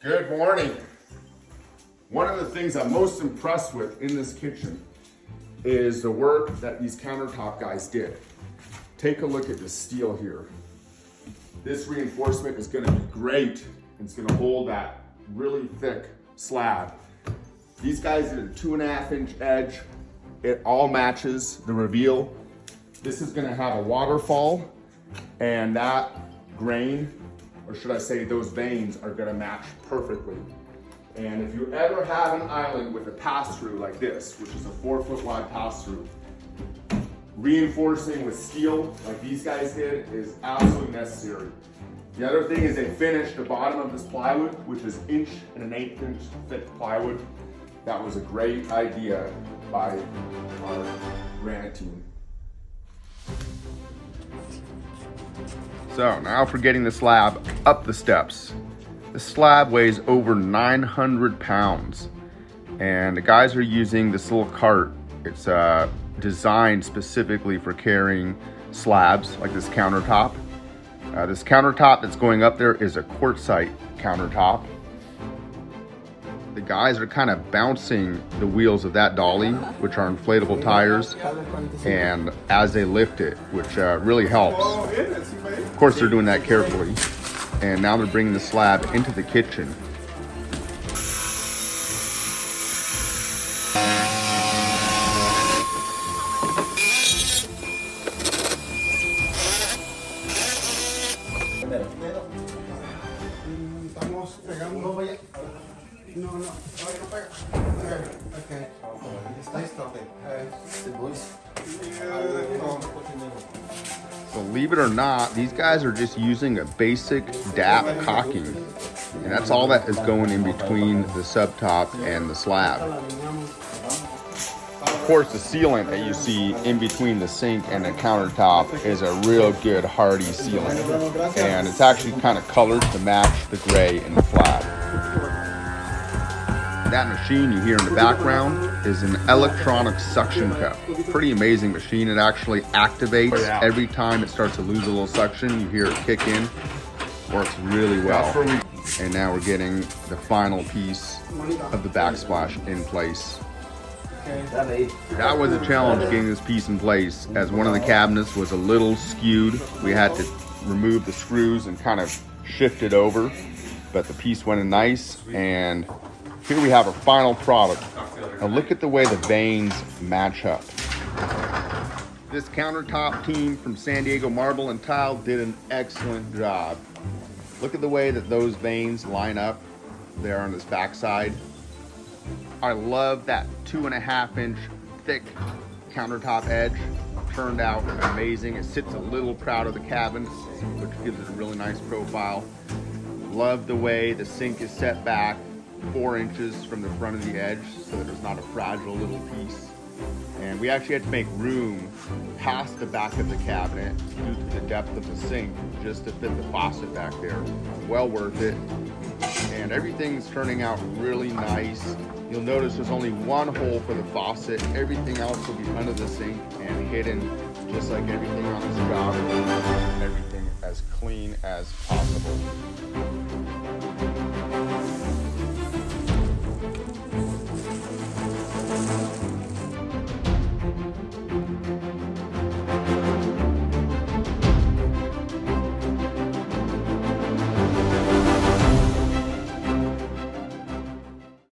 Good morning. One of the things I'm most impressed with in this kitchen is the work that these countertop guys did. Take a look at this steel here. This reinforcement is gonna be great. It's gonna hold that really thick slab. These guys did a 2.5 inch edge. It all matches the reveal. This is gonna have a waterfall, and that grain, or should I say those veins, are gonna match perfectly. And if you ever have an island with a pass-through like this, which is a 4-foot wide pass-through, reinforcing with steel like these guys did is absolutely necessary. The other thing is they finished the bottom of this plywood, which is 1.1/8 inch thick plywood. That was a great idea by our granite team. So now for getting the slab up the steps. The slab weighs over 900 pounds, and the guys are using this little cart. It's designed specifically for carrying slabs like this countertop. This countertop that's going up there is a quartzite countertop. The guys are kind of bouncing the wheels of that dolly, which are inflatable tires, and as they lift it, which really helps. Of course, they're doing that carefully. And now they're bringing the slab into the kitchen. Believe it or not, these guys are just using a basic DAP caulking, and that's all that is going in between the subtop and the slab. Of course, the sealant that you see in between the sink and the countertop is a real good hardy sealant, and it's actually kind of colored to match the gray in the slab. That machine you hear in the background is an electronic suction cup. Pretty amazing machine. It actually activates every time it starts to lose a little suction. You hear it kick in. Works really well. And now we're getting the final piece of the backsplash in place. That was a challenge getting this piece in place, as one of the cabinets was a little skewed. We had to remove the screws and kind of shift it over, but the piece went in nice, and here we have our final product. Now look at the way the veins match up. This countertop team from San Diego Marble and Tile did an excellent job. Look at the way that those veins line up there on this backside. I love that 2.5 inch thick countertop edge. Turned out amazing. It sits a little proud of the cabin, which gives it a really nice profile. Love the way the sink is set back 4 inches from the front of the edge so that it's not a fragile little piece. And we actually had to make room past the back of the cabinet due to the depth of the sink just to fit the faucet back there. Well worth it. And everything's turning out really nice. You'll notice there's only one hole for the faucet. Everything else will be under the sink and hidden, just like everything on this job. Everything as clean as possible.